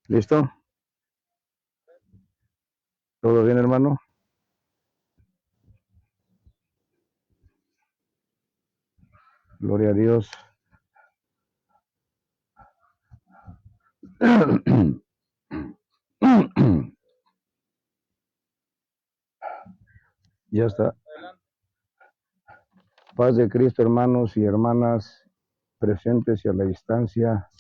¿Listo? ¿Todo bien, hermano? Gloria a Dios. Ya está. Paz de Cristo, hermanos y hermanas, presentes y a la distancia.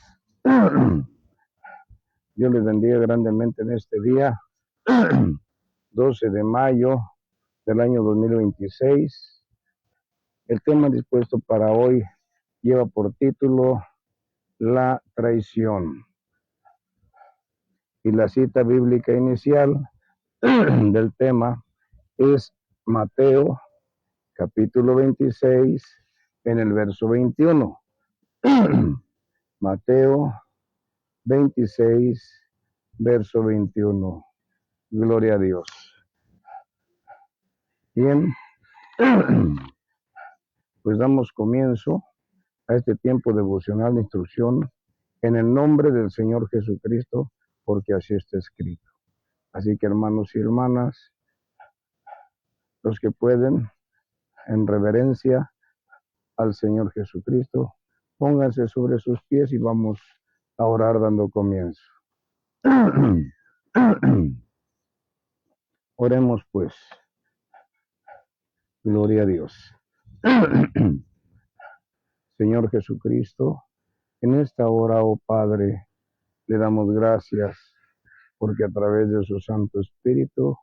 Dios les bendiga grandemente en este día, 12 de mayo del año 2026. El tema dispuesto para hoy lleva por título La traición. Y la cita bíblica inicial del tema es Mateo capítulo 26 en el verso 21. Mateo 26, verso 21. Gloria a Dios. Bien, pues damos comienzo a este tiempo devocional de instrucción en el nombre del Señor Jesucristo, porque así está escrito. Así que, hermanos y hermanas, los que pueden, en reverencia al Señor Jesucristo, pónganse sobre sus pies y vamos a orar dando comienzo. Oremos pues. Gloria a Dios. Señor Jesucristo, en esta hora, oh Padre, le damos gracias porque a través de su Santo Espíritu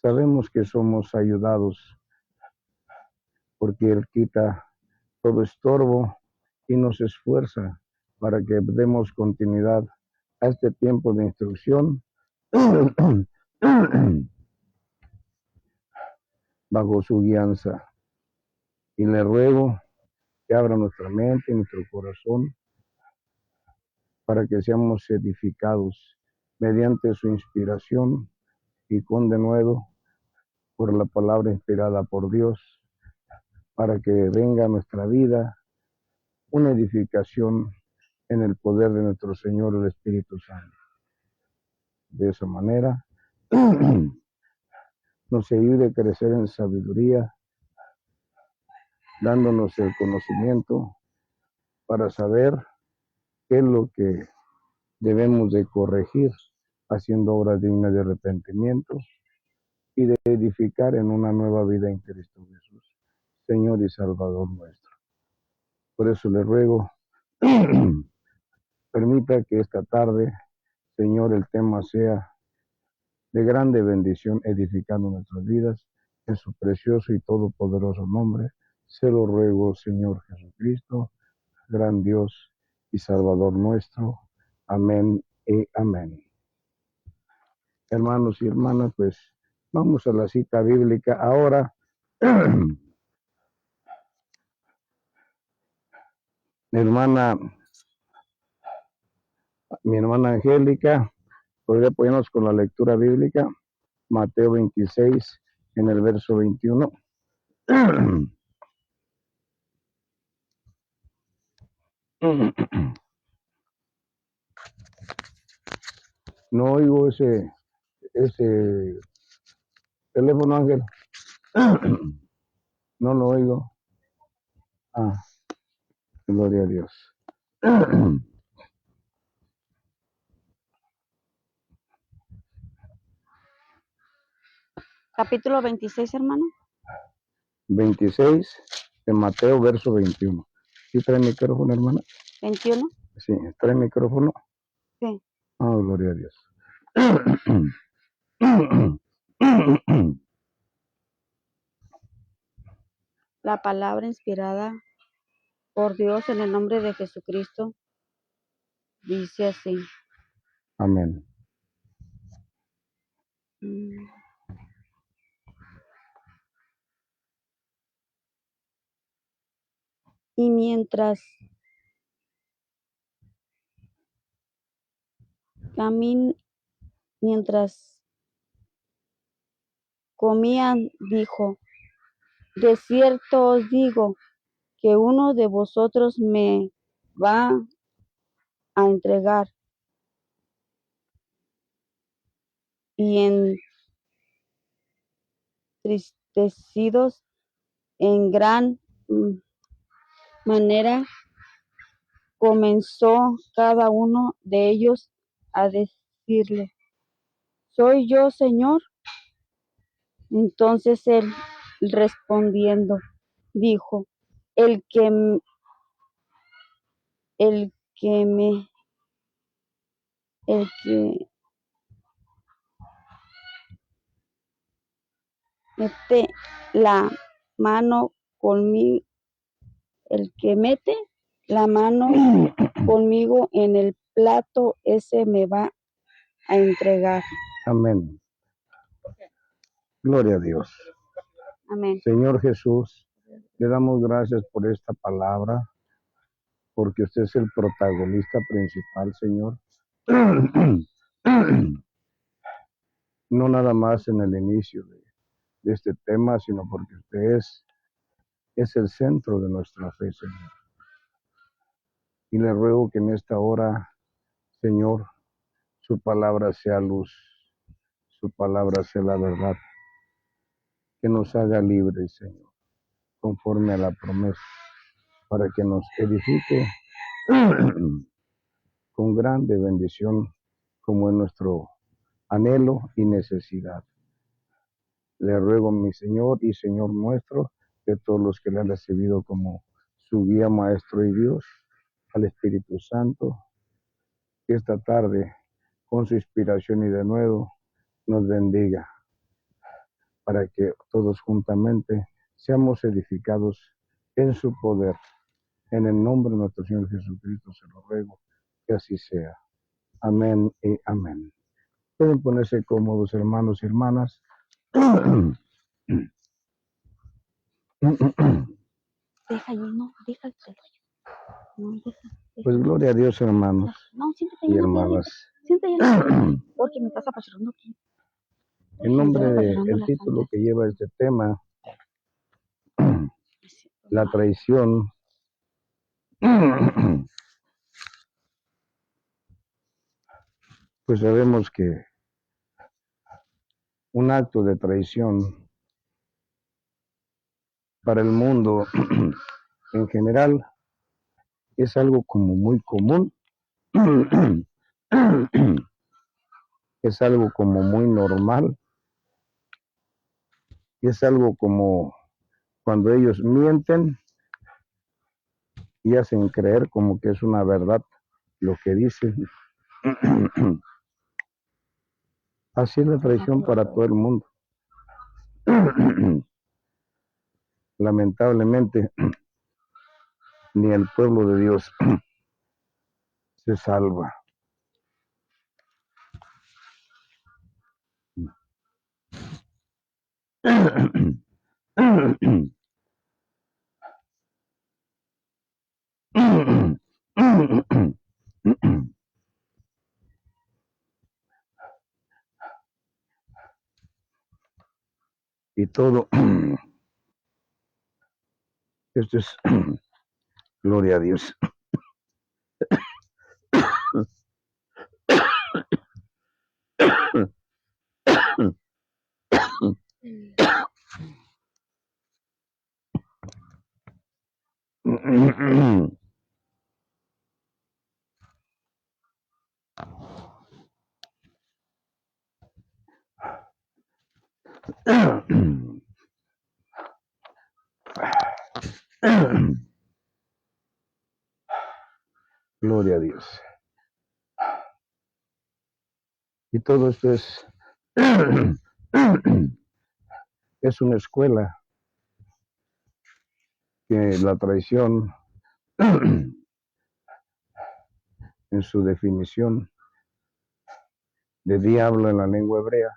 sabemos que somos ayudados porque Él quita todo estorbo y nos esfuerza para que demos continuidad a este tiempo de instrucción bajo su guianza. Y le ruego que abra nuestra mente y nuestro corazón para que seamos edificados mediante su inspiración y con denuedo por la palabra inspirada por Dios, para que venga a nuestra vida una edificación en el poder de nuestro Señor el Espíritu Santo. De esa manera nos ayude a crecer en sabiduría, dándonos el conocimiento para saber qué es lo que debemos de corregir, haciendo obras dignas de arrepentimiento y de edificar en una nueva vida en Cristo Jesús, Señor y Salvador nuestro. Por eso le ruego, permita que esta tarde, Señor, el tema sea de grande bendición, edificando nuestras vidas en su precioso y todopoderoso nombre. Se lo ruego, Señor Jesucristo, gran Dios y Salvador nuestro. Amén y amén. Hermanos y hermanas, pues vamos a la cita bíblica ahora. Mi hermana Angélica, podría apoyarnos con la lectura bíblica, Mateo 26, en el verso 21. No oigo ese teléfono, Ángel. No lo oigo. Ah, gloria a Dios. Capítulo 26, hermano. 26 de Mateo, verso 21. ¿Sí trae micrófono, hermana? 21. Sí, ¿trae micrófono? Sí. Ah, gloria a Dios. La palabra inspirada por Dios en el nombre de Jesucristo dice así. Amén. Y mientras comían, dijo: de cierto os digo que uno de vosotros me va a entregar. y entristecidos en gran manera, comenzó cada uno de ellos a decirle: ¿Soy yo, Señor? Entonces él, respondiendo, dijo: El que el que mete la mano conmigo, el que mete la mano conmigo en el plato, ese me va a entregar. Amén. Gloria a Dios. Amén. Señor Jesús, le damos gracias por esta palabra, porque usted es el protagonista principal, Señor. No nada más en el inicio de este tema, sino porque usted es el centro de nuestra fe, Señor. Y le ruego que en esta hora, Señor, su palabra sea luz, su palabra sea la verdad, que nos haga libres, Señor, conforme a la promesa, para que nos edifique con grande bendición, como es nuestro anhelo y necesidad. Le ruego, mi Señor y Señor nuestro, que todos los que le han recibido como su guía, maestro y Dios, al Espíritu Santo, que esta tarde, con su inspiración y de nuevo, nos bendiga, para que todos juntamente seamos edificados en su poder. En el nombre de nuestro Señor Jesucristo se lo ruego, que así sea. Amén y amén. Pueden ponerse cómodos, hermanos y hermanas. Deja, no, déjalo. No, deja. Pues gloria a Dios, hermanos No, siéntate y ya, hermanas. siéntate ya, porque me estás apachurrando aquí. En nombre del título que lleva este tema, la traición, pues sabemos que un acto de traición para el mundo en general es algo como muy común, es algo como muy normal, es algo como cuando ellos mienten y hacen creer como que es una verdad lo que dicen. Así es la traición para todo el mundo. Lamentablemente, ni el pueblo de Dios se salva. Y todo esto es gloria a Dios. Gloria a Dios. Y todo esto es una escuela que la traición, en su definición de diablo en la lengua hebrea,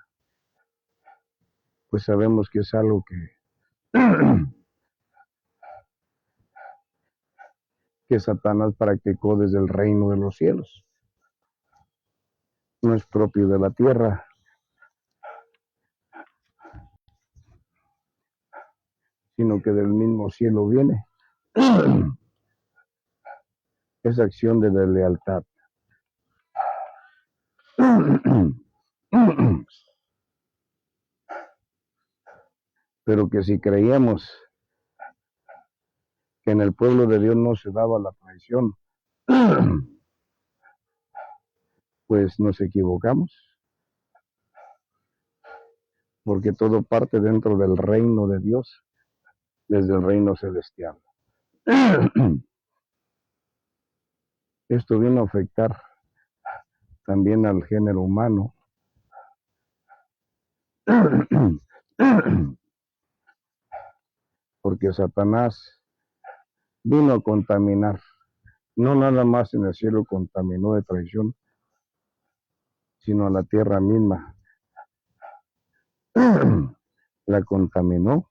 pues sabemos que es algo que Satanás practicó desde el reino de los cielos. No es propio de la tierra, sino que del mismo cielo viene. Esa acción de deslealtad. pero que si creíamos que en el pueblo de Dios no se daba la traición, pues nos equivocamos, porque todo parte dentro del reino de Dios, desde el reino celestial. Esto vino a afectar también al género humano, porque Satanás vino a contaminar, no nada más en el cielo contaminó de traición, sino a la tierra misma, la contaminó.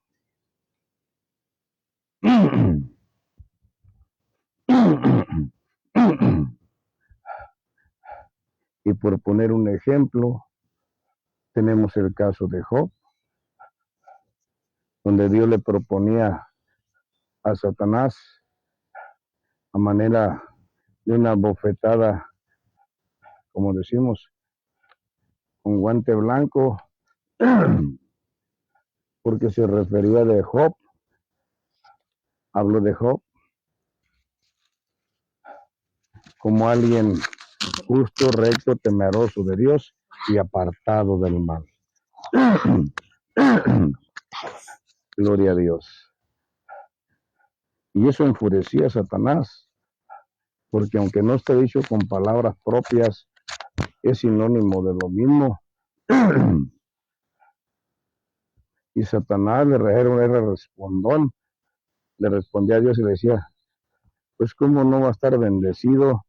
Y por poner un ejemplo, tenemos el caso de Job, donde Dios le proponía a Satanás a manera de una bofetada, como decimos, con guante blanco, porque se refería de Job, habló de Job como alguien justo, recto, temeroso de Dios y apartado del mal. Gloria a Dios. Y eso enfurecía a Satanás, porque aunque no esté dicho con palabras propias, es sinónimo de lo mismo. Y Satanás era respondón, le respondía a Dios y le decía, pues cómo no va a estar bendecido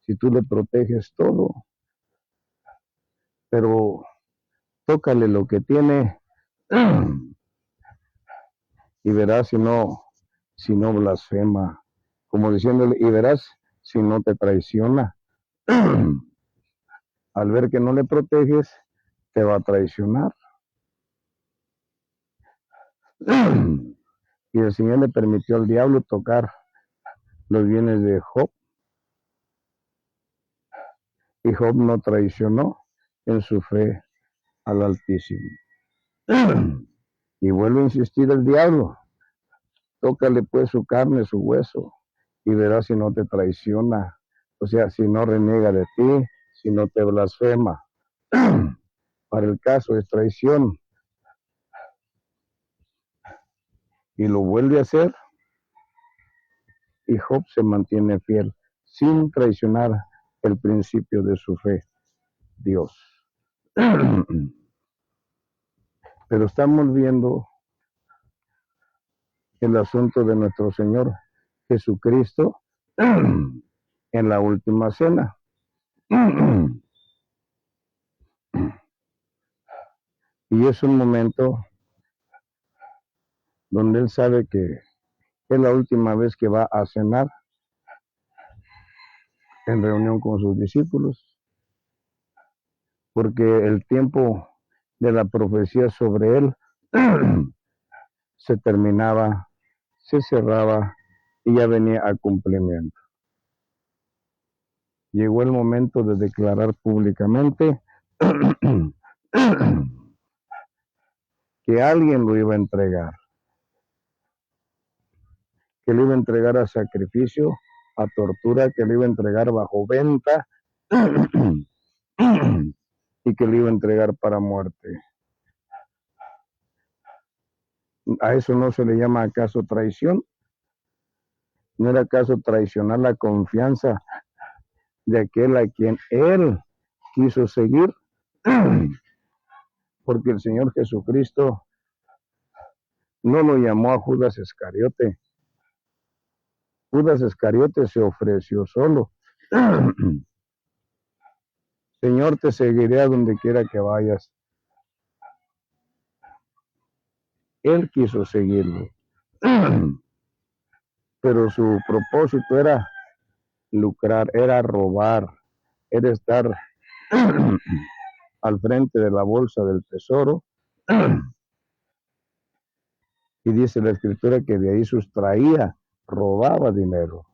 si tú le proteges todo, pero tócale lo que tiene y verás si no blasfema, como diciéndole, y verás si no te traiciona. Al ver que no le proteges, te va a traicionar. Y el Señor le permitió al diablo tocar los bienes de Job, y Job no traicionó en su fe al Altísimo. Y vuelve a insistir el diablo, tócale pues su carne, su hueso, y verás si no te traiciona, o sea, si no reniega de ti, si no te blasfema. Para el caso es traición, y lo vuelve a hacer, y Job se mantiene fiel, sin traicionar el principio de su fe, Dios. Pero estamos viendo el asunto de nuestro Señor Jesucristo en la última cena. Y es un momento donde Él sabe que es la última vez que va a cenar en reunión con sus discípulos, porque el tiempo de la profecía sobre Él se terminaba, se cerraba y ya venía a cumplimiento. Llegó el momento de declarar públicamente que alguien lo iba a entregar, que lo iba a entregar a sacrificio, a tortura, que lo iba a entregar bajo venta y que lo iba a entregar para muerte. ¿A eso no se le llama acaso traición? ¿No era acaso traicionar la confianza de aquel a quien Él quiso seguir? Porque el Señor Jesucristo no lo llamó a Judas Iscariote. Judas Iscariote se ofreció solo. Señor, te seguiré a donde quiera que vayas. Él quiso seguirlo. Pero su propósito era lucrar, era robar, era estar al frente de la bolsa del tesoro. Y dice la escritura que de ahí sustraía, robaba dinero.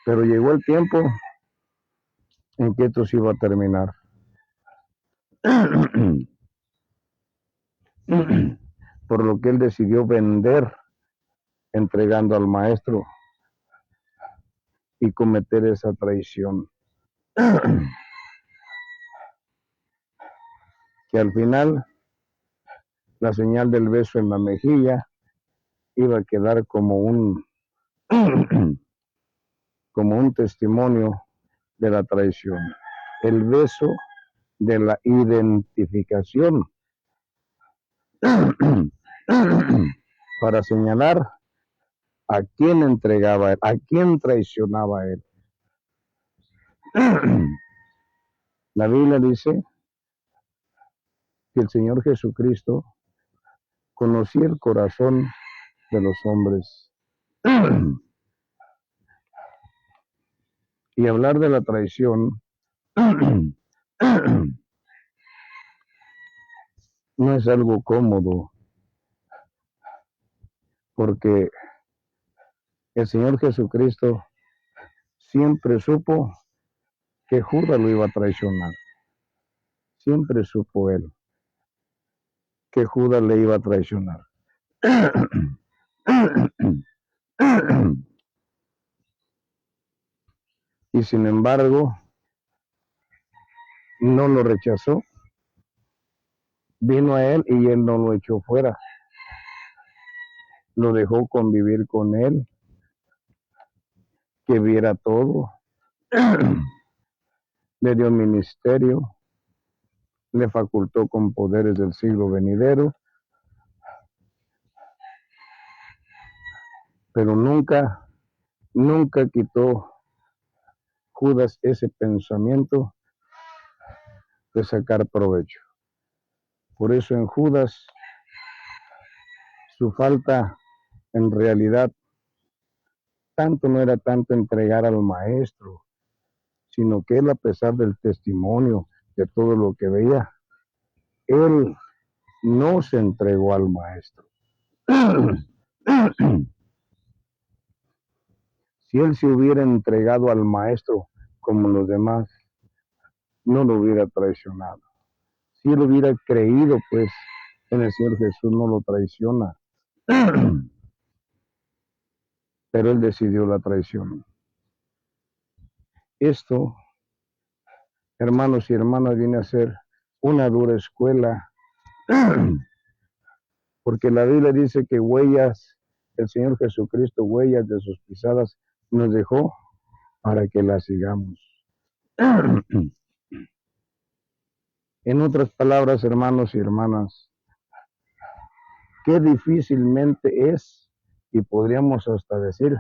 Pero llegó el tiempo en que esto se iba a terminar. por lo que él decidió vender, entregando al maestro y cometer esa traición. Que al final la señal del beso en la mejilla iba a quedar como un testimonio de la traición. El beso de la identificación para señalar a quién entregaba él, a quién traicionaba él. La Biblia dice que el Señor Jesucristo conocía el corazón de los hombres. Y hablar de la traición no es algo cómodo, porque el Señor Jesucristo siempre supo que Judas lo iba a traicionar. Siempre supo él que Judas le iba a traicionar. Y sin embargo, no lo rechazó. Vino a él y él no lo echó fuera. Lo dejó convivir con él, que viera todo. Le dio ministerio, le facultó con poderes del siglo venidero, pero nunca quitó Judas ese pensamiento de sacar provecho. Por eso en Judas su falta en realidad no era tanto entregar al maestro, sino que él, a pesar del testimonio de todo lo que veía, él no se entregó al maestro. Si él se hubiera entregado al maestro como los demás, no lo hubiera traicionado. Si él hubiera creído, pues, en el Señor Jesús, no lo traiciona. Pero él decidió la traición. Esto, hermanos y hermanas, viene a ser una dura escuela, porque la Biblia dice que huellas, el Señor Jesucristo, huellas de sus pisadas, nos dejó para que las sigamos. En otras palabras, hermanos y hermanas, qué difícilmente es, y podríamos hasta decir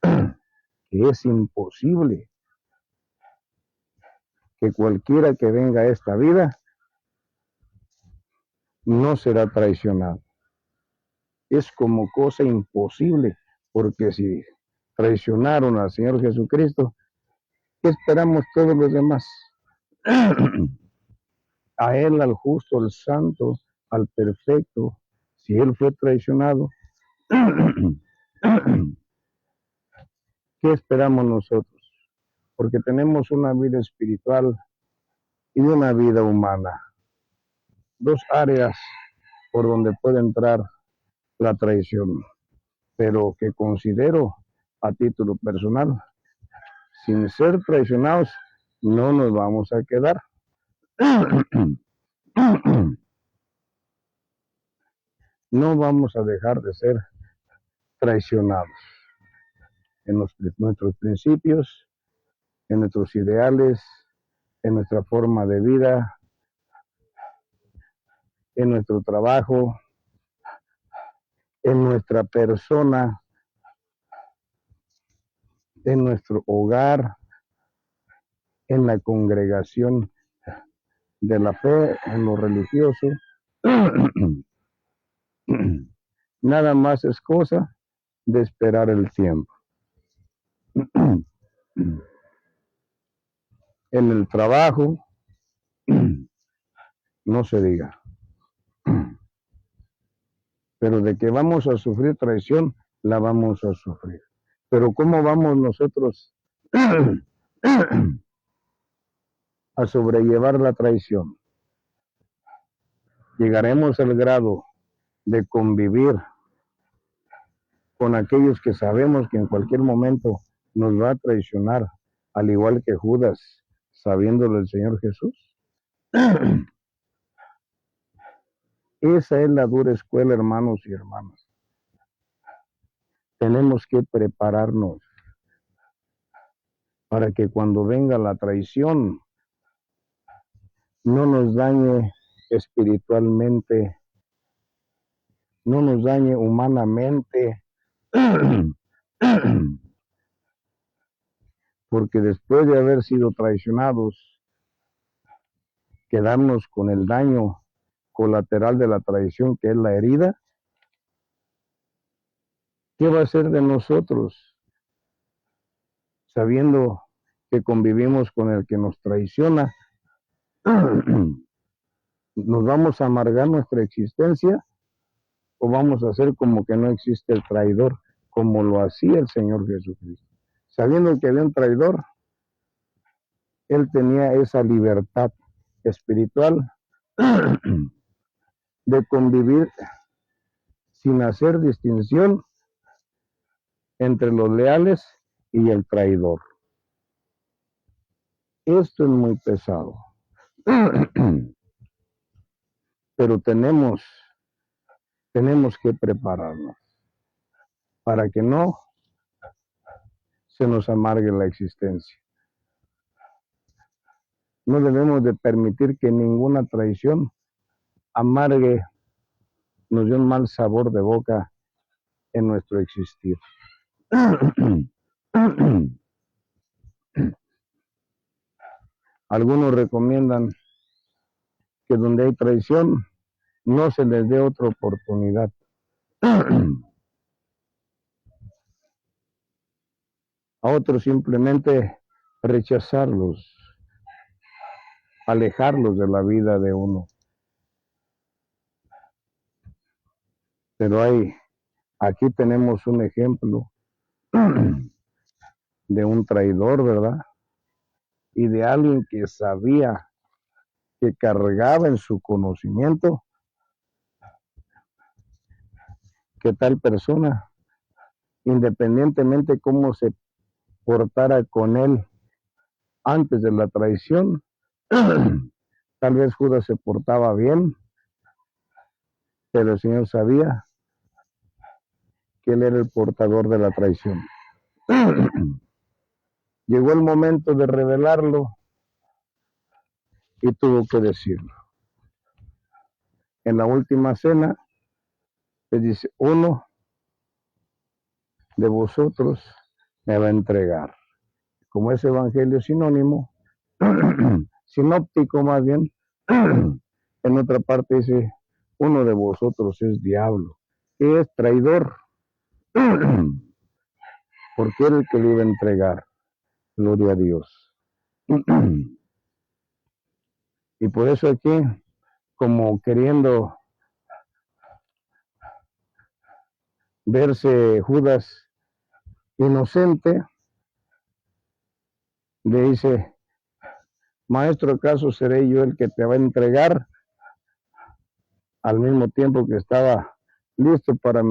que es imposible, que cualquiera que venga a esta vida no será traicionado. Es como cosa imposible, porque si traicionaron al Señor Jesucristo, ¿qué esperamos todos los demás? A Él, al justo, al santo, al perfecto, si Él fue traicionado, ¿qué esperamos nosotros? Porque tenemos una vida espiritual y una vida humana. Dos áreas por donde puede entrar la traición, pero que considero a título personal, sin ser traicionados, no nos vamos a quedar. No vamos a dejar de ser traicionados en nuestros principios, en nuestros ideales, en nuestra forma de vida, en nuestro trabajo, en nuestra persona, en nuestro hogar, en la congregación de la fe, en lo religioso. Nada más es cosa de esperar el tiempo. En el trabajo, no se diga. Pero de que vamos a sufrir traición, la vamos a sufrir. Pero ¿cómo vamos nosotros a sobrellevar la traición? llegaremos al grado de convivir con aquellos que sabemos que en cualquier momento nos va a traicionar, al igual que Judas, sabiéndolo el Señor Jesús. Esa es la dura escuela, hermanos y hermanas. Tenemos que prepararnos para que cuando venga la traición no nos dañe espiritualmente, no nos dañe humanamente, porque después de haber sido traicionados, quedarnos con el daño colateral de la traición, que es la herida. ¿Qué va a ser de nosotros sabiendo que convivimos con el que nos traiciona? ¿Nos vamos a amargar nuestra existencia o vamos a hacer como que no existe el traidor, como lo hacía el Señor Jesucristo? Sabiendo que había un traidor, Él tenía esa libertad espiritual de convivir sin hacer distinción entre los leales y el traidor. Esto es muy pesado. Pero tenemos que prepararnos para que no se nos amargue la existencia. No debemos de permitir que ninguna traición amargue, nos dé un mal sabor de boca en nuestro existir. Algunos recomiendan que donde hay traición no se les dé otra oportunidad. A otros simplemente rechazarlos, alejarlos de la vida de uno. Pero aquí tenemos un ejemplo de un traidor, ¿verdad? Y de alguien que sabía, que cargaba en su conocimiento que tal persona, independientemente cómo se portara con él antes de la traición, tal vez Judas se portaba bien, pero el Señor sabía que él era el portador de la traición. Llegó el momento de revelarlo y tuvo que decirlo. En la última cena, les dice, uno de vosotros me va a entregar. Como ese evangelio sinónimo, sinóptico más bien, en otra parte dice, uno de vosotros es diablo, que es traidor, porque era el que le iba a entregar. Gloria a Dios. Y por eso aquí, como queriendo verse Judas inocente, le dice, maestro, ¿acaso seré yo el que te va a entregar? Al mismo tiempo que estaba listo para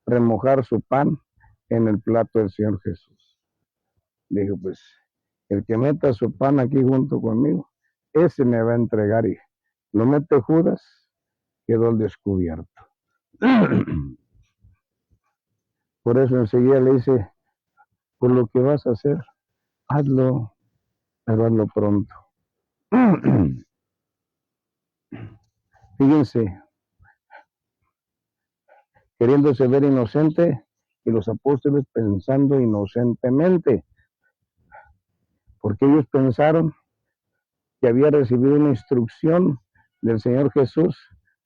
remojar su pan en el plato del Señor Jesús. Dijo, pues, el que meta su pan aquí junto conmigo, ese me va a entregar. Y lo mete Judas, quedó al descubierto. Por eso enseguida le dice, por lo que vas a hacer, hazlo, pero hazlo pronto. Fíjense, queriéndose ver inocente y los apóstoles pensando inocentemente, porque ellos pensaron que había recibido una instrucción del Señor Jesús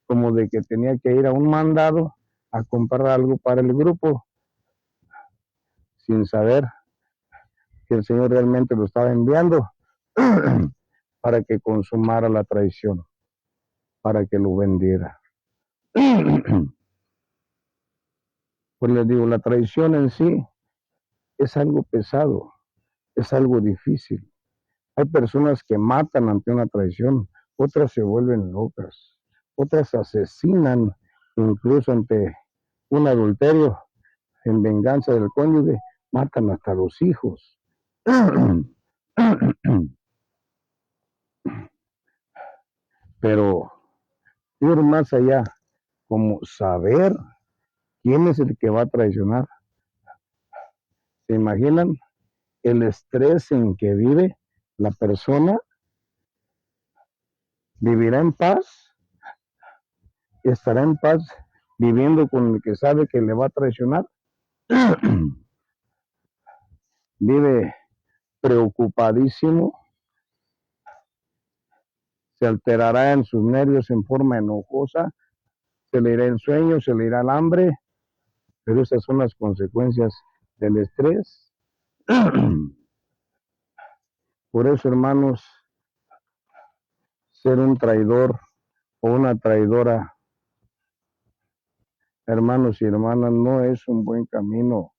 como de que tenía que ir a un mandado a comprar algo para el grupo, sin saber que el Señor realmente lo estaba enviando para que consumara la traición, para que lo vendiera. Pues les digo, la traición en sí es algo pesado, es algo difícil. Hay personas que matan ante una traición, otras se vuelven locas. otras asesinan incluso ante un adulterio, en venganza del cónyuge, matan hasta los hijos. Pero ir más allá, como saber quién es el que va a traicionar. ¿Se imaginan el estrés en que vive la persona? ¿Vivirá en paz? ¿Estará en paz viviendo con el que sabe que le va a traicionar? Vive preocupadísimo, se alterará en sus nervios en forma enojosa, se le irá el sueño, se le irá el hambre, pero esas son las consecuencias del estrés. Por eso, hermanos, ser un traidor o una traidora, hermanos y hermanas, no es un buen camino,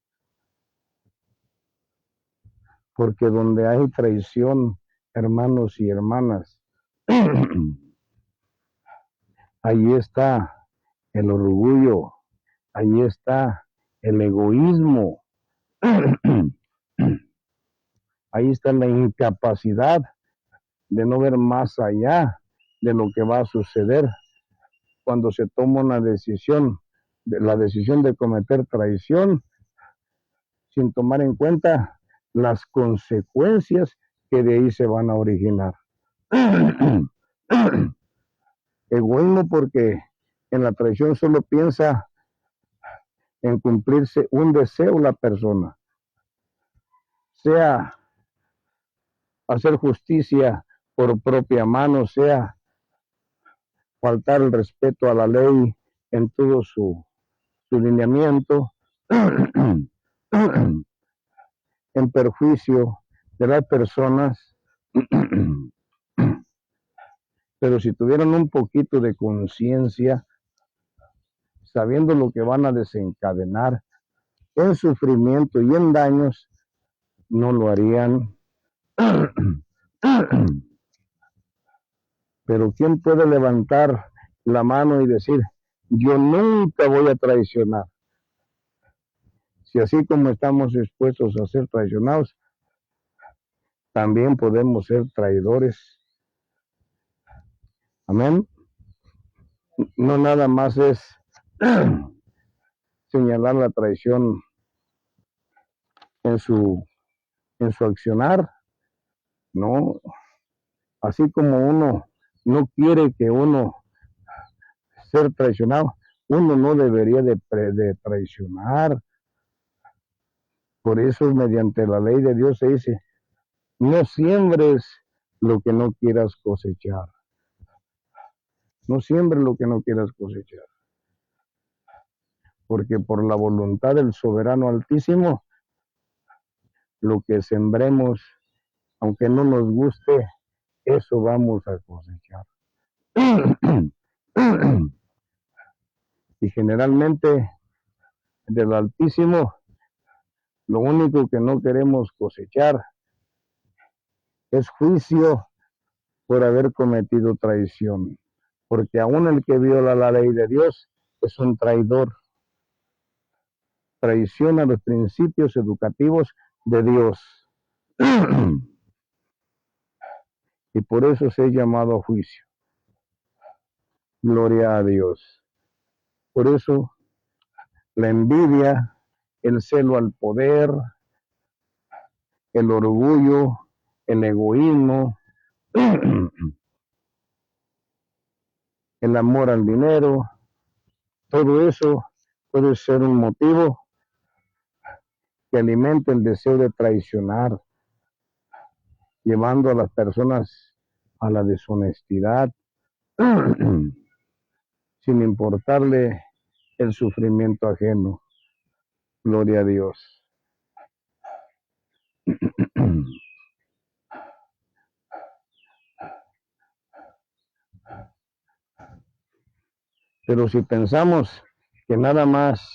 porque donde hay traición, hermanos y hermanas, ahí está el orgullo, ahí está el egoísmo, ahí está la incapacidad de no ver más allá de lo que va a suceder cuando se toma una decisión, la decisión de cometer traición, sin tomar en cuenta las consecuencias que de ahí se van a originar. Egoísmo porque en la traición solo piensa en cumplirse un deseo la persona, sea hacer justicia por propia mano, sea faltar el respeto a la ley en todo su lineamiento, en perjuicio de las personas. Pero si tuvieran un poquito de conciencia, sabiendo lo que van a desencadenar en sufrimiento y en daños, no lo harían. Pero ¿quién puede levantar la mano y decir, yo nunca voy a traicionar? Si así como estamos expuestos a ser traicionados, también podemos ser traidores. Amén. No nada más es señalar la traición en su accionar, no. Así como uno no quiere que uno ser traicionado, uno no debería de traicionar. Por eso mediante la ley de Dios se dice, no siembres lo que no quieras cosechar. No siembres lo que no quieras cosechar. Porque por la voluntad del soberano altísimo, lo que sembremos, aunque no nos guste, eso vamos a cosechar. Y generalmente del Altísimo, lo único que no queremos cosechar es juicio por haber cometido traición. Porque aún el que viola la ley de Dios es un traidor. Traiciona los principios educativos de Dios. Y por eso se ha llamado a juicio. Gloria a Dios. Por eso la envidia, el celo al poder, el orgullo, el egoísmo, el amor al dinero, todo eso puede ser un motivo que alimente el deseo de traicionar, llevando a las personas a la deshonestidad, sin importarle el sufrimiento ajeno. Gloria a Dios. Pero si pensamos que nada más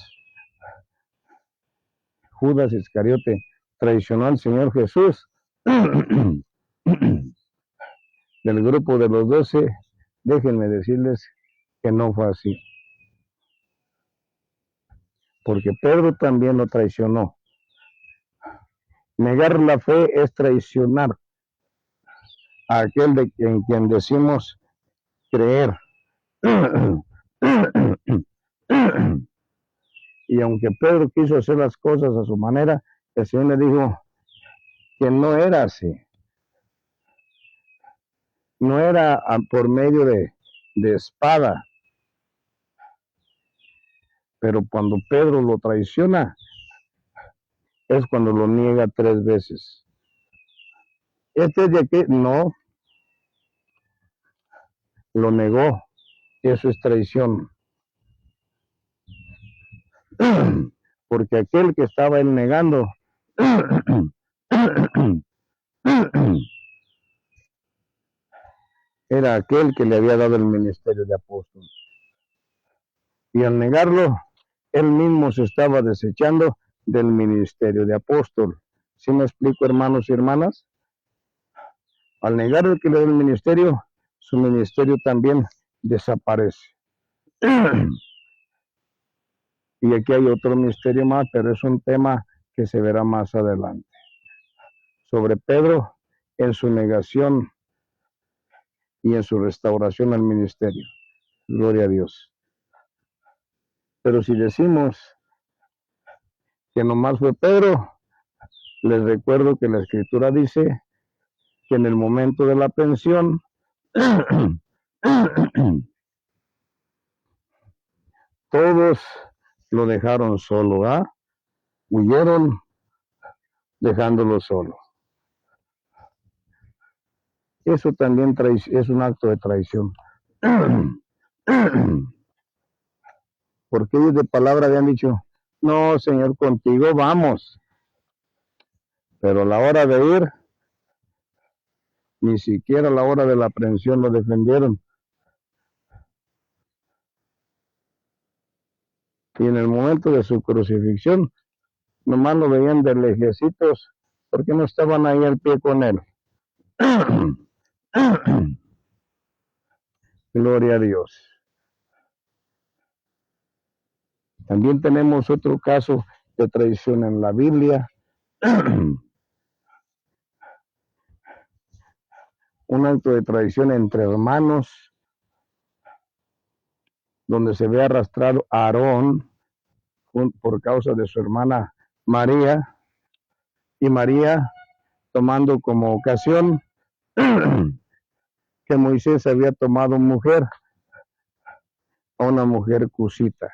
Judas Iscariote traicionó al Señor Jesús, del grupo de los 12, déjenme decirles que no fue así. Porque Pedro también lo traicionó. Negar la fe es traicionar a aquel en quien decimos creer. Y aunque Pedro quiso hacer las cosas a su manera, el Señor le dijo que no era así. No era por medio de espada. Pero cuando Pedro lo traiciona, es cuando lo niega 3 veces. Este es de aquí, no, lo negó. Eso es traición. Porque aquel que estaba él negando era aquel que le había dado el ministerio de apóstol. Y al negarlo, él mismo se estaba desechando del ministerio de apóstol. ¿Sí me explico, hermanos y hermanas? Al negar el que le da el ministerio, su ministerio también desaparece. Y aquí hay otro misterio más, pero es un tema que se verá más adelante. Sobre Pedro en su negación y en su restauración al ministerio. Gloria a Dios. Pero si decimos que nomás fue Pedro, les recuerdo que la Escritura dice que en el momento de la pensión todos lo dejaron solo, ¿ah? Huyeron dejándolo solo. Eso también es un acto de traición. Porque ellos de palabra habían dicho, no, Señor, contigo vamos. Pero a la hora de ir, ni siquiera a la hora de la aprehensión lo defendieron. Y en el momento de su crucifixión, nomás lo veían de lejecitos, porque no estaban ahí al pie con él. Gloria a Dios. También tenemos otro caso de traición en la Biblia. Un acto de traición entre hermanos, donde se ve arrastrado a Aarón por causa de su hermana María, y María tomando como ocasión que Moisés había tomado mujer, a una mujer cusita,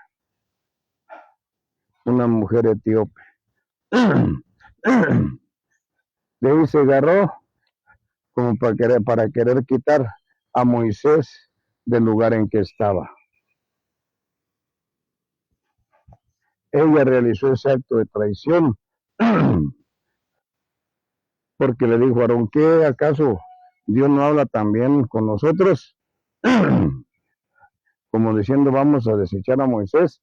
una mujer etíope. De ahí se agarró como para querer quitar a Moisés del lugar en que estaba. Ella realizó ese acto de traición porque le dijo a Aarón, ¿qué acaso Dios no habla también con nosotros? Como diciendo, vamos a desechar a Moisés.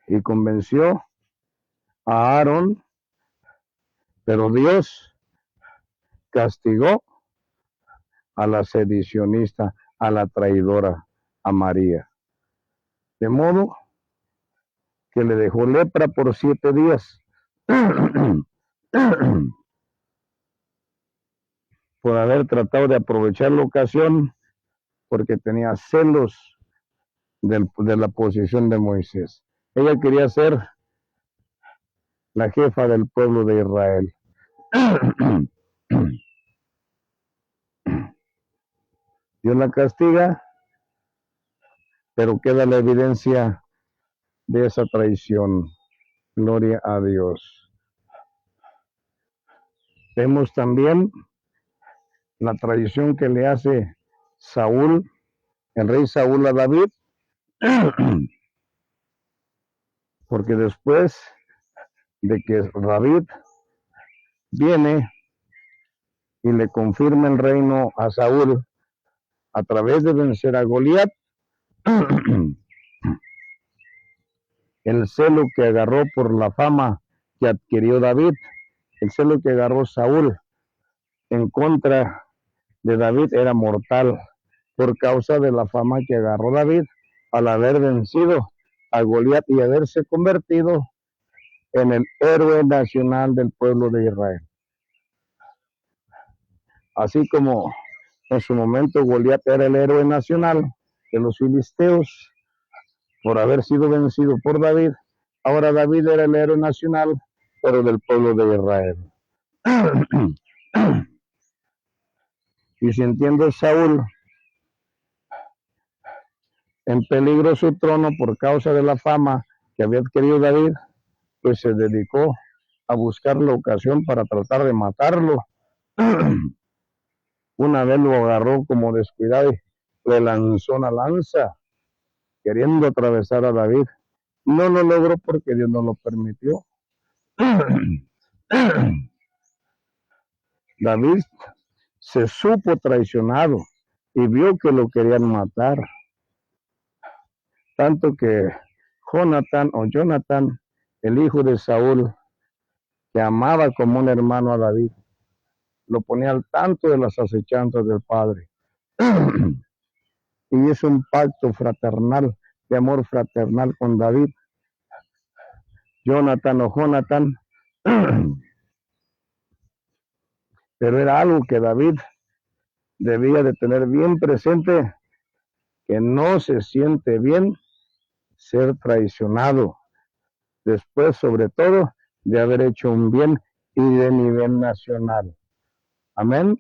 Y convenció a Aarón, pero Dios castigó a la sedicionista, a la traidora, a María. De modo que le dejó lepra por 7 días. Por haber tratado de aprovechar la ocasión, porque tenía celos de la posición de Moisés. Ella quería ser la jefa del pueblo de Israel. Dios la castiga, pero queda la evidencia de esa traición. Gloria a Dios. Vemos también la traición que le hace Saúl, el rey Saúl a David, porque después de que David viene y le confirma el reino a Saúl a través de vencer a Goliat, el celo que agarró por la fama que adquirió David, el celo que agarró Saúl en contra de David era mortal. por causa de la fama que agarró David al haber vencido a Goliat y haberse convertido en el héroe nacional del pueblo de Israel. Así como en su momento Goliat era el héroe nacional de los filisteos por haber sido vencido por David, ahora David era el héroe nacional, pero del pueblo de Israel. Y sintiendo Saúl en peligro su trono por causa de la fama que había adquirido David, pues se dedicó a buscar la ocasión para tratar de matarlo. Una vez lo agarró como descuidado y le lanzó una lanza queriendo atravesar a David. No lo logró porque Dios no lo permitió. David se supo traicionado y vio que lo querían matar. Tanto que Jonatán, el hijo de Saúl, que amaba como un hermano a David, lo ponía al tanto de las acechanzas del padre. Y hizo un pacto fraternal, de amor fraternal con David. Jonatán, pero era algo que David debía de tener bien presente, que no se siente bien ser traicionado, después sobre todo de haber hecho un bien y de nivel nacional. Amén.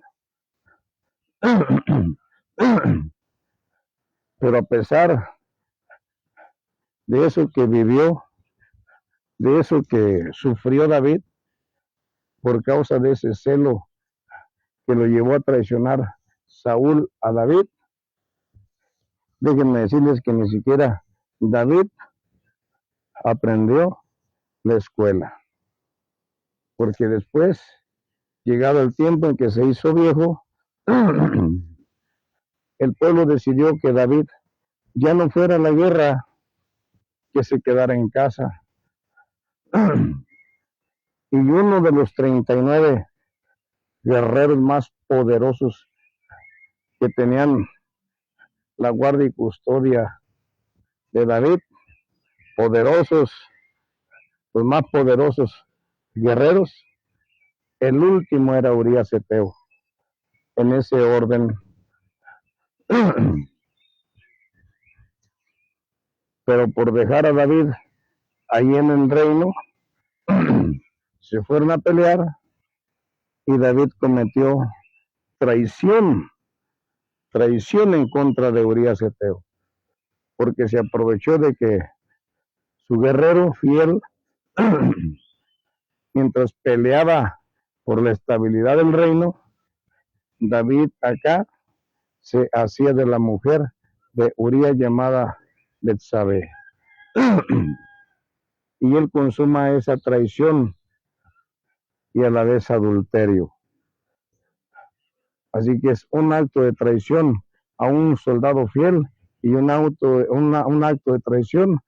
Pero a pesar de eso que vivió, de eso que sufrió David, por causa de ese celo que lo llevó a traicionar Saúl a David, déjenme decirles que ni siquiera David aprendió la escuela, porque después, llegado el tiempo en que se hizo viejo, el pueblo decidió que David ya no fuera a la guerra, que se quedara en casa. Y uno de los 39 guerreros más poderosos que tenían la guardia y custodia de David, poderosos, los más poderosos guerreros, el último era Urías Eteo, en ese orden. Pero por dejar a David ahí en el reino, se fueron a pelear y David cometió traición en contra de Urías Eteo, porque se aprovechó de que su guerrero fiel, mientras peleaba por la estabilidad del reino, David acá se hacía de la mujer de Urías llamada Betsabé. Y él consuma esa traición y a la vez adulterio. Así que es un acto de traición a un soldado fiel y un acto de traición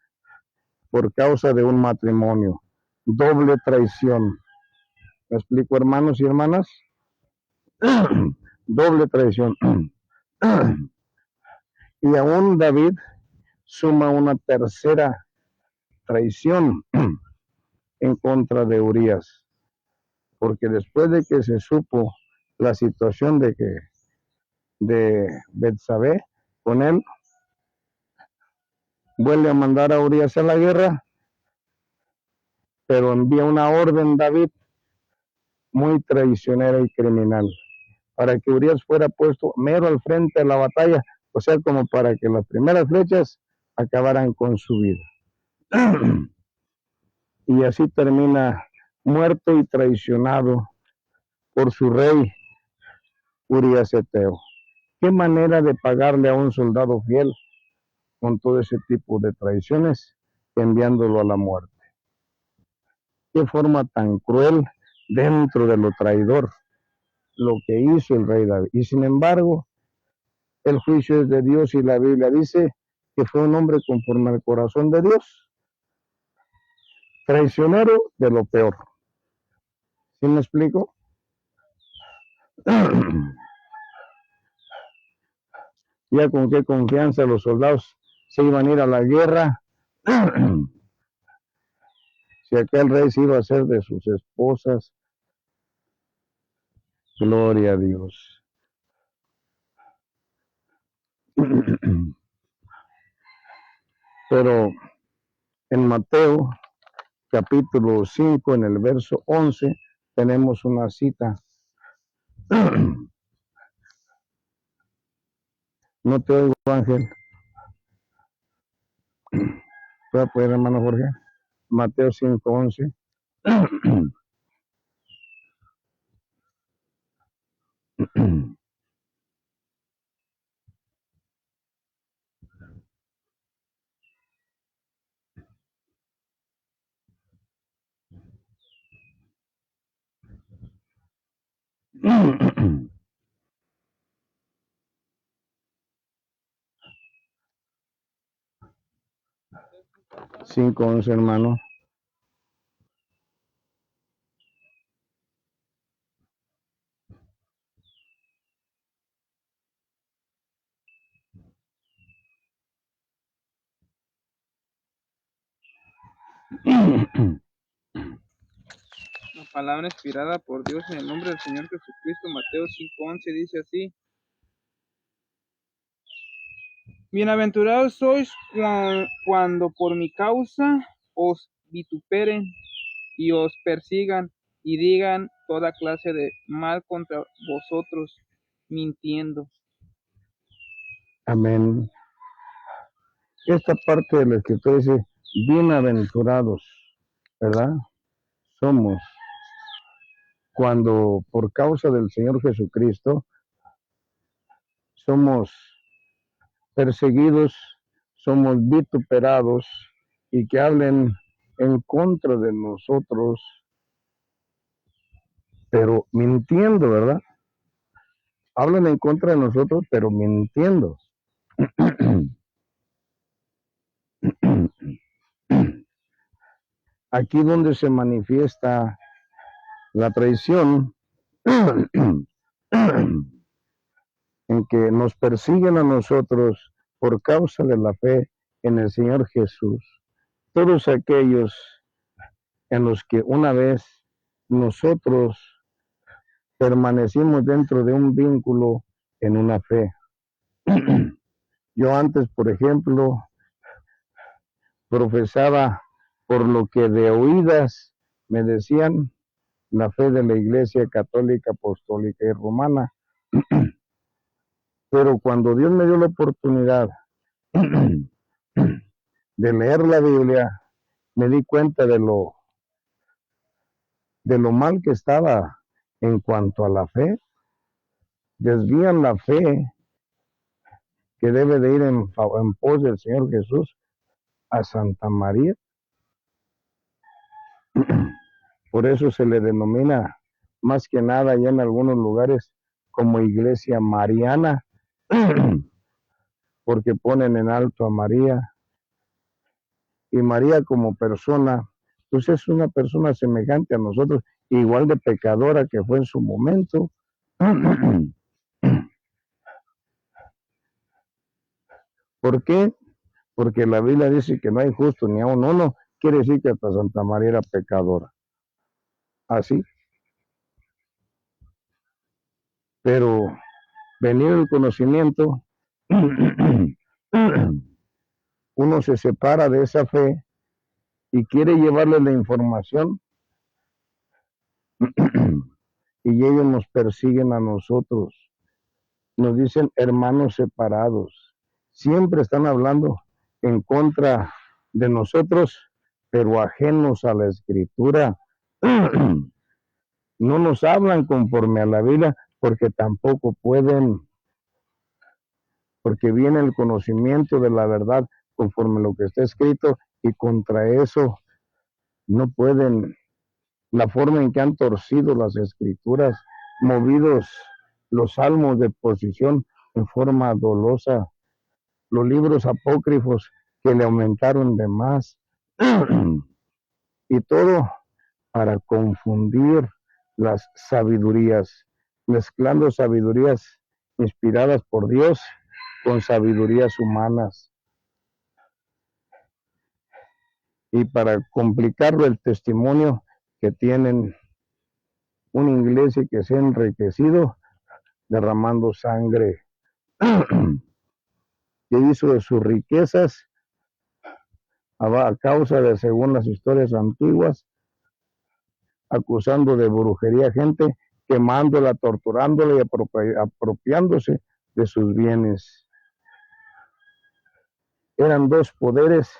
por causa de un matrimonio. Doble traición. ¿Me explico, hermanos y hermanas? Doble traición. Y aún David suma una tercera traición en contra de Urías, porque después de que se supo la situación de Betsabé con él, vuelve a mandar a Urías a la guerra, pero envía una orden David muy traicionera y criminal, para que Urías fuera puesto mero al frente de la batalla, o sea, como para que las primeras flechas acabaran con su vida. Y así termina muerto y traicionado por su rey Urías Eteo. ¿Qué manera de pagarle a un soldado fiel con todo ese tipo de traiciones, enviándolo a la muerte? Qué forma tan cruel dentro de lo traidor lo que hizo el rey David. Y sin embargo, el juicio es de Dios y la Biblia dice que fue un hombre conforme al corazón de Dios, traicionero de lo peor. ¿Sí me explico? ya con qué confianza los soldados se iban a ir a la guerra. Si aquel rey se iba a hacer de sus esposas, gloria a Dios. Pero en Mateo capítulo 5, en el verso 11, tenemos una cita. No te oigo, Ángel. ¿Puede poner, hermano Jorge? Mateo 5, 11. 5, 11, hermano. La palabra inspirada por Dios en el nombre del Señor Jesucristo, Mateo 5:11 dice así: Bienaventurados sois cuando por mi causa os vituperen y os persigan y digan toda clase de mal contra vosotros, mintiendo. Amén. Esta parte de la escritura dice, bienaventurados, ¿verdad? Somos cuando por causa del Señor Jesucristo somos perseguidos, somos vituperados y que hablen en contra de nosotros, pero mintiendo, ¿verdad? Hablan en contra de nosotros, pero mintiendo. Aquí donde se manifiesta la traición, en que nos persiguen a nosotros por causa de la fe en el Señor Jesús. Todos aquellos en los que una vez nosotros permanecimos dentro de un vínculo en una fe. Yo antes, por ejemplo, profesaba por lo que de oídas me decían la fe de la Iglesia Católica, Apostólica y Romana. Pero cuando Dios me dio la oportunidad de leer la Biblia, me di cuenta de lo mal que estaba en cuanto a la fe. Desvían la fe que debe de ir en pos del Señor Jesús a Santa María. Por eso se le denomina más que nada ya en algunos lugares como iglesia mariana, porque ponen en alto a María. Y María como persona, pues es una persona semejante a nosotros, igual de pecadora que fue en su momento. ¿Por qué? Porque la Biblia dice que no hay justo ni a uno, quiere decir que hasta Santa María era pecadora. Así. Pero venido el conocimiento, uno se separa de esa fe y quiere llevarle la información y ellos nos persiguen a nosotros. Nos dicen hermanos separados. Siempre están hablando en contra de nosotros, pero ajenos a la Escritura. No nos hablan conforme a la Biblia porque tampoco pueden, porque viene el conocimiento de la verdad conforme a lo que está escrito y contra eso no pueden. La forma en que han torcido las Escrituras, movidos los salmos de posición en forma dolosa, los libros apócrifos que le aumentaron de más, y todo para confundir las sabidurías, mezclando sabidurías inspiradas por Dios con sabidurías humanas. Y para complicarlo, el testimonio que tienen una iglesia que se ha enriquecido derramando sangre, que hizo de sus riquezas a causa de, según las historias antiguas, acusando de brujería a gente, quemándola, torturándola y apropiándose de sus bienes. Eran dos poderes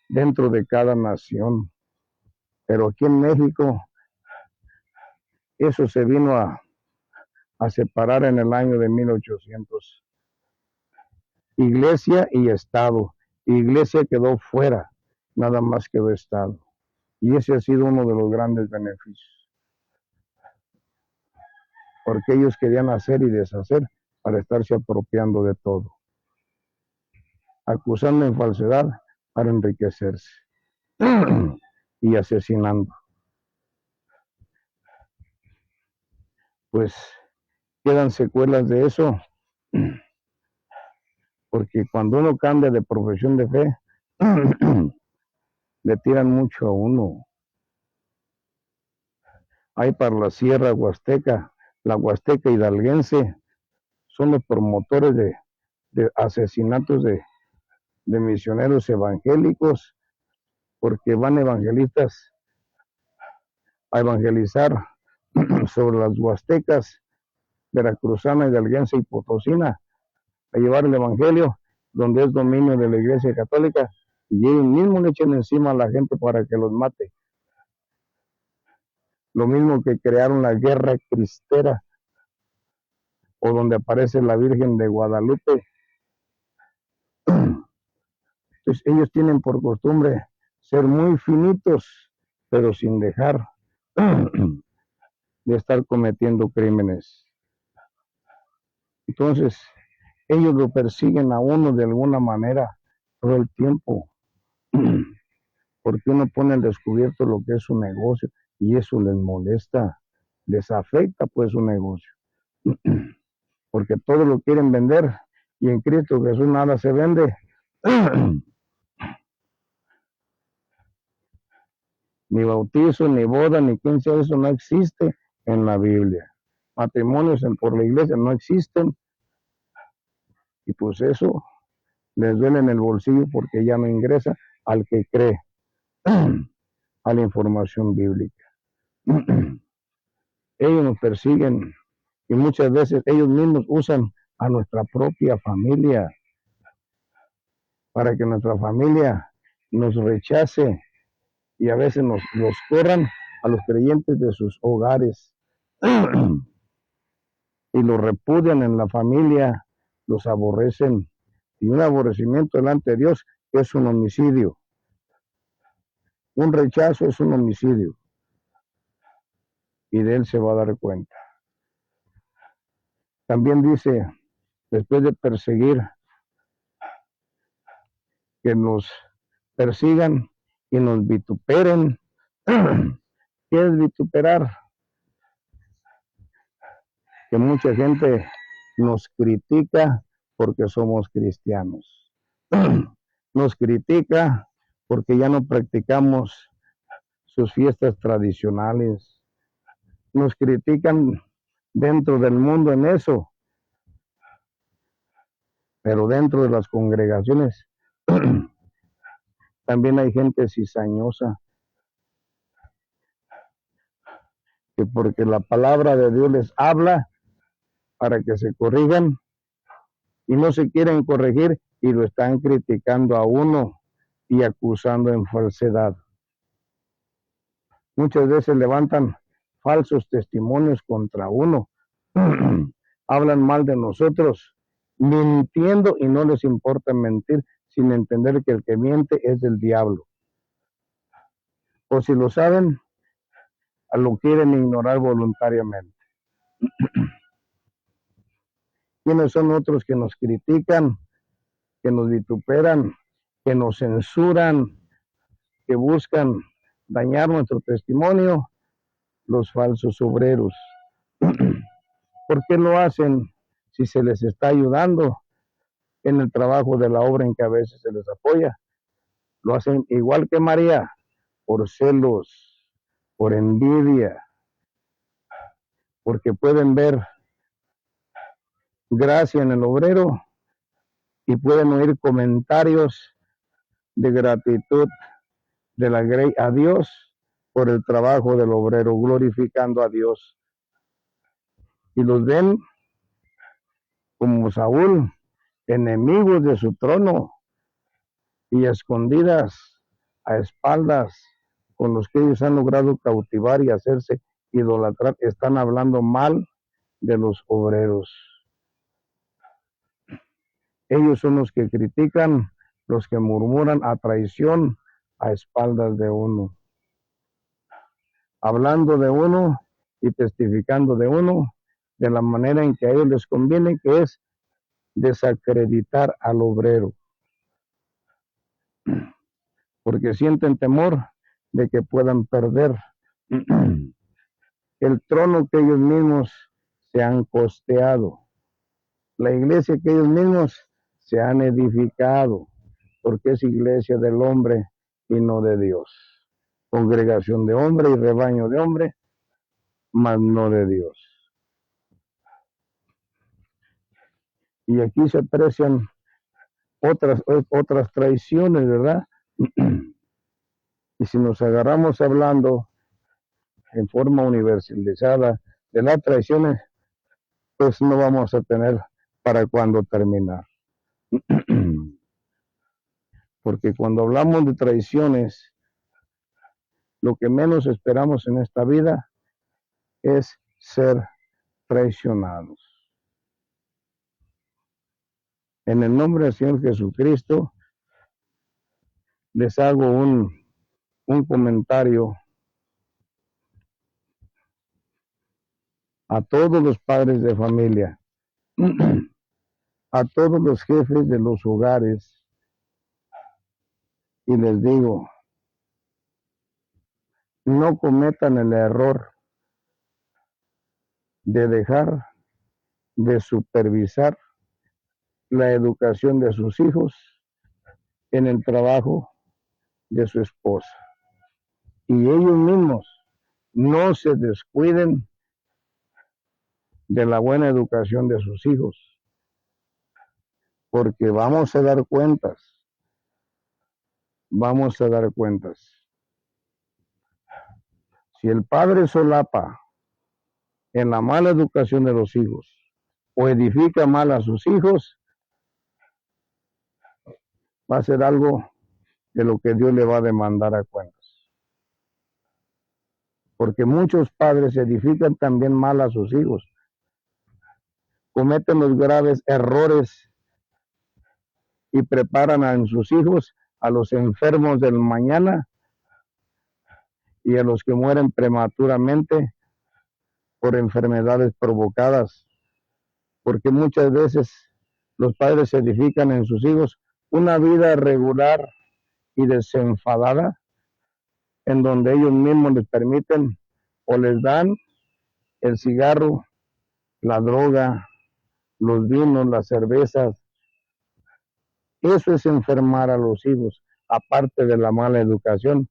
dentro de cada nación, pero aquí en México eso se vino a separar en el año de 1800. Iglesia y Estado. Iglesia quedó fuera, nada más quedó Estado. Y ese ha sido uno de los grandes beneficios. Porque ellos querían hacer y deshacer para estarse apropiando de todo. Acusando en falsedad para enriquecerse. Y asesinando. Pues quedan secuelas de eso. Porque cuando uno cambia de profesión de fe, le tiran mucho a uno. Hay para la Sierra Huasteca, la Huasteca hidalguense, son los promotores de asesinatos de misioneros evangélicos, porque van evangelistas a evangelizar sobre las huastecas veracruzana, hidalguense y potosina, a llevar el evangelio donde es dominio de la Iglesia Católica, y ellos mismos le echan encima a la gente para que los mate. Lo mismo que crearon la guerra cristera, o donde aparece la Virgen de Guadalupe. Entonces ellos tienen por costumbre ser muy finitos, pero sin dejar de estar cometiendo crímenes. Entonces ellos lo persiguen a uno de alguna manera todo el tiempo, porque uno pone al descubierto lo que es su negocio y eso les molesta, les afecta pues su negocio, porque todo lo quieren vender y en Cristo Jesús nada se vende. Ni bautizo, ni boda, ni 15, eso no existe en la Biblia. Matrimonios por la iglesia no existen. Y pues eso les duele en el bolsillo porque ya no ingresa al que cree a la información bíblica. Ellos nos persiguen y muchas veces ellos mismos usan a nuestra propia familia para que nuestra familia nos rechace y a veces los corran a los creyentes de sus hogares y los repudian en la familia, los aborrecen, y un aborrecimiento delante de Dios es un homicidio. Un rechazo es un homicidio y de él se va a dar cuenta. También dice, después de perseguir, que nos persigan y nos vituperen. ¿Qué es vituperar? Que mucha gente nos critica porque somos cristianos. Nos critica porque ya no practicamos sus fiestas tradicionales. Nos critican dentro del mundo en eso. Pero dentro de las congregaciones también hay gente cizañosa. Que porque la palabra de Dios les habla para que se corrijan y no se quieren corregir y lo están criticando a uno y acusando en falsedad. Muchas veces levantan falsos testimonios contra uno. Hablan mal de nosotros, mintiendo y no les importa mentir sin entender que el que miente es del diablo. O si lo saben, lo quieren ignorar voluntariamente. ¿Quiénes son otros que nos critican, que nos vituperan, que nos censuran, que buscan dañar nuestro testimonio? Los falsos obreros. ¿Por qué lo hacen si se les está ayudando? en el trabajo de la obra en que a veces se les apoya. Lo hacen igual que María, por celos, por envidia, porque pueden ver gracia en el obrero y pueden oír comentarios de gratitud de la grey a Dios por el trabajo del obrero, glorificando a Dios. Y los ven como Saúl, enemigos de su trono y escondidas a espaldas con los que ellos han logrado cautivar y hacerse idolatrar. Están hablando mal de los obreros. Ellos son los que critican, los que murmuran a traición a espaldas de uno, hablando de uno y testificando de uno de la manera en que a ellos les conviene, que es desacreditar al obrero, porque sienten temor de que puedan perder el trono que ellos mismos se han costeado, la iglesia que ellos mismos se han edificado, porque es iglesia del hombre y no de Dios, congregación de hombre y rebaño de hombre, mas no de Dios. Y aquí se aprecian otras traiciones, ¿verdad? Y si nos agarramos hablando en forma universalizada de las traiciones, pues no vamos a tener para cuándo terminar. Porque cuando hablamos de traiciones, lo que menos esperamos en esta vida es ser traicionados. En el nombre del Señor Jesucristo, les hago un comentario a todos los padres de familia, a todos los jefes de los hogares, y les digo, no cometan el error de dejar de supervisar la educación de sus hijos en el trabajo de su esposa. Y ellos mismos no se descuiden de la buena educación de sus hijos, porque vamos a dar cuentas. Vamos a dar cuentas. Si el padre solapa en la mala educación de los hijos o edifica mal a sus hijos, va a ser algo de lo que Dios le va a demandar a cuentas. Porque muchos padres edifican también mal a sus hijos, cometen los graves errores y preparan a sus hijos a los enfermos del mañana y a los que mueren prematuramente por enfermedades provocadas, porque muchas veces los padres edifican en sus hijos una vida regular y desenfadada, en donde ellos mismos les permiten o les dan el cigarro, la droga, los vinos, las cervezas. Eso es enfermar a los hijos, aparte de la mala educación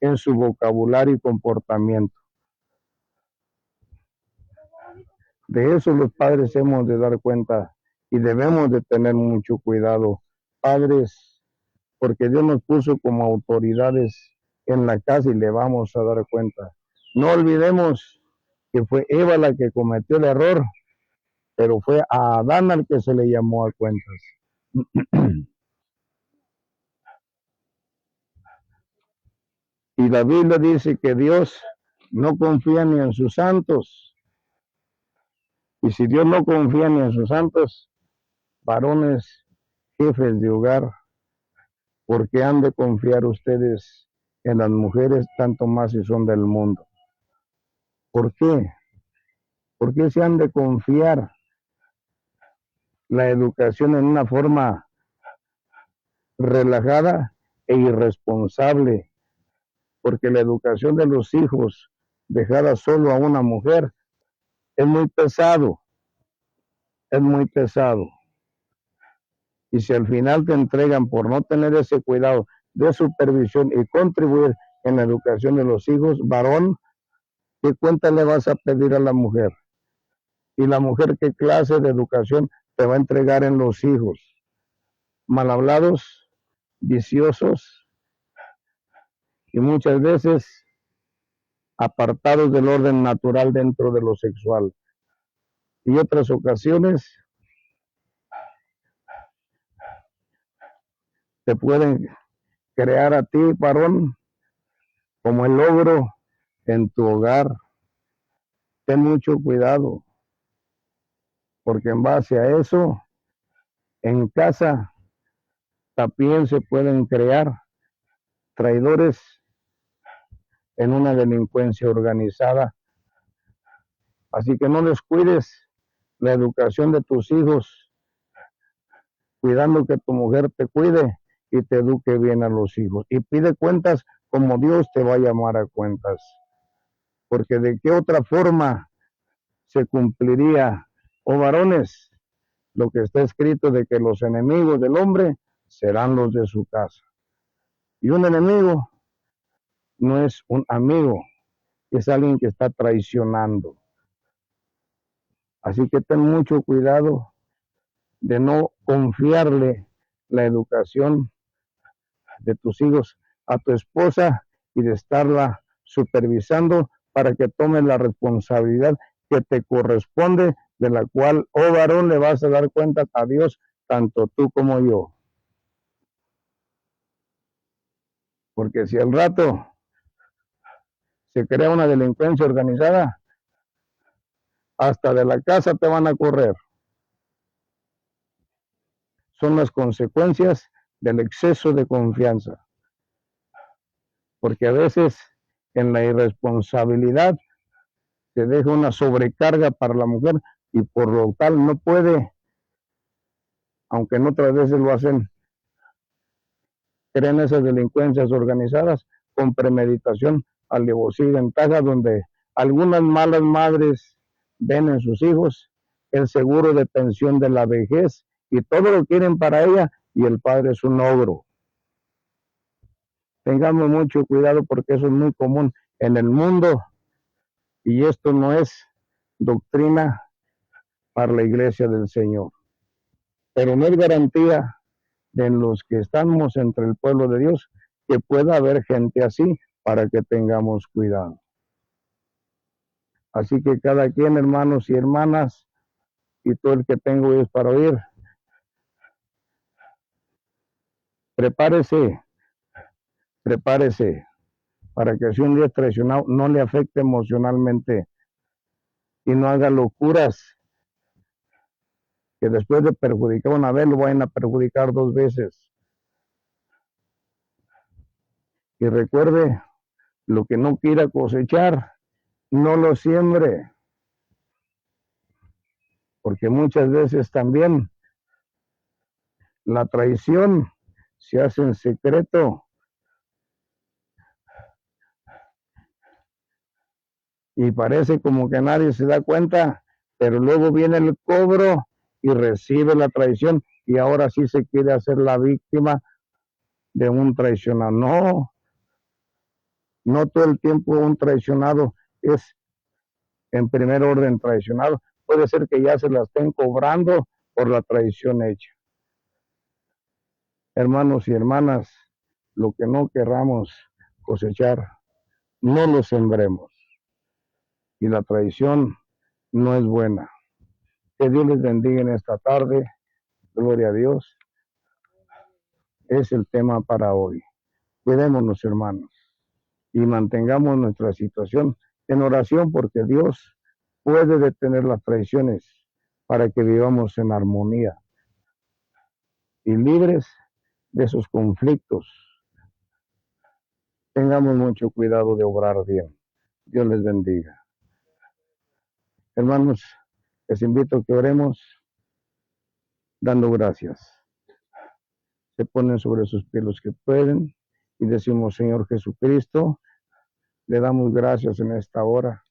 en su vocabulario y comportamiento. De eso los padres hemos de dar cuenta y debemos de tener mucho cuidado. Padres, porque Dios nos puso como autoridades en la casa y le vamos a dar cuenta. No olvidemos que fue Eva la que cometió el error, pero fue a Adán al que se le llamó a cuentas. Y la Biblia dice que Dios no confía ni en sus santos. Y si Dios no confía ni en sus santos, varones, jefes de hogar, ¿por qué han de confiar ustedes en las mujeres tanto más si son del mundo? ¿Por qué? ¿Por qué se han de confiar la educación en una forma relajada e irresponsable? Porque la educación de los hijos dejada solo a una mujer es muy pesado, es muy pesado. Y si al final te entregan por no tener ese cuidado de supervisión y contribuir en la educación de los hijos, varón, ¿qué cuenta le vas a pedir a la mujer? Y la mujer, ¿qué clase de educación te va a entregar en los hijos? Mal hablados, viciosos y muchas veces apartados del orden natural dentro de lo sexual. Y otras ocasiones te pueden crear a ti, varón, como el ogro en tu hogar. Ten mucho cuidado, porque en base a eso, en casa también se pueden crear traidores en una delincuencia organizada. Así que no descuides la educación de tus hijos, cuidando que tu mujer te cuide y te eduque bien a los hijos. Y pide cuentas como Dios te va a llamar a cuentas. Porque de qué otra forma se cumpliría, oh varones, lo que está escrito de que los enemigos del hombre serán los de su casa. Y un enemigo no es un amigo, es alguien que está traicionando. Así que ten mucho cuidado de no confiarle la educación de tus hijos a tu esposa y de estarla supervisando para que tomes la responsabilidad que te corresponde, de la cual, oh varón, le vas a dar cuenta a Dios, tanto tú como yo. Porque si al rato se crea una delincuencia organizada, hasta de la casa te van a correr. Son las consecuencias del exceso de confianza. Porque a veces en la irresponsabilidad se deja una sobrecarga para la mujer y por lo tal no puede, aunque en otras veces lo hacen, creen esas delincuencias organizadas con premeditación, alevosía y ventaja, donde algunas malas madres ven en sus hijos el seguro de pensión de la vejez y todo lo quieren para ella y el padre es un ogro. Tengamos mucho cuidado porque eso es muy común en el mundo y esto no es doctrina para la iglesia del Señor. Pero no es garantía de los que estamos entre el pueblo de Dios que pueda haber gente así para que tengamos cuidado. Así que cada quien, hermanos y hermanas, y todo el que tenga oídos para oír, prepárese para que si un día es traicionado no le afecte emocionalmente y no haga locuras que después de perjudicar una vez lo vayan a perjudicar dos veces. Y recuerde, lo que no quiera cosechar, no lo siembre. Porque muchas veces también la traición se hace en secreto y parece como que nadie se da cuenta, pero luego viene el cobro y recibe la traición y ahora sí se quiere hacer la víctima de un traicionado. No, no todo el tiempo un traicionado es en primer orden traicionado. Puede ser que ya se la estén cobrando por la traición hecha. Hermanos y hermanas, lo que no querramos cosechar, no lo sembremos. Y la traición no es buena. Que Dios les bendiga en esta tarde. Gloria a Dios. Es el tema para hoy. Cuidémonos, hermanos, y mantengamos nuestra situación en oración porque Dios puede detener las traiciones para que vivamos en armonía y libres de esos conflictos. Tengamos mucho cuidado de obrar bien. Dios les bendiga. Hermanos, les invito a que oremos dando gracias. Se ponen sobre sus pies los que pueden y decimos, Señor Jesucristo, le damos gracias en esta hora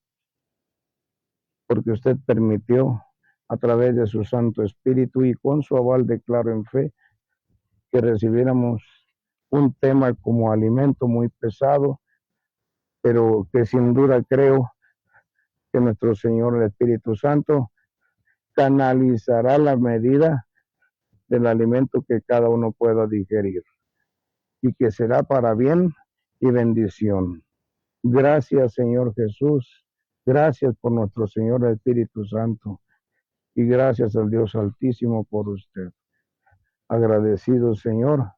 porque usted permitió a través de su Santo Espíritu y con su aval declaro en fe que recibiéramos un tema como alimento muy pesado, pero que sin duda creo que nuestro Señor, el Espíritu Santo, canalizará la medida del alimento que cada uno pueda digerir y que será para bien y bendición. Gracias, Señor Jesús. Gracias por nuestro Señor el Espíritu Santo y gracias al Dios Altísimo por usted. Agradecido, Señor,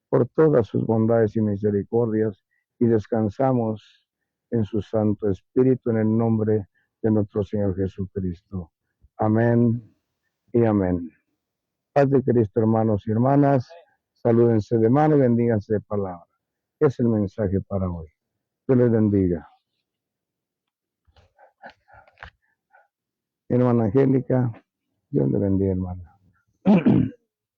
por todas sus bondades y misericordias y descansamos en su Santo Espíritu en el nombre de nuestro Señor Jesucristo. Amén y amén. Paz de Cristo, hermanos y hermanas. Salúdense de mano y bendíganse de palabra. Es el mensaje para hoy. Dios les bendiga. Hermana Angélica, Dios le bendiga, hermana.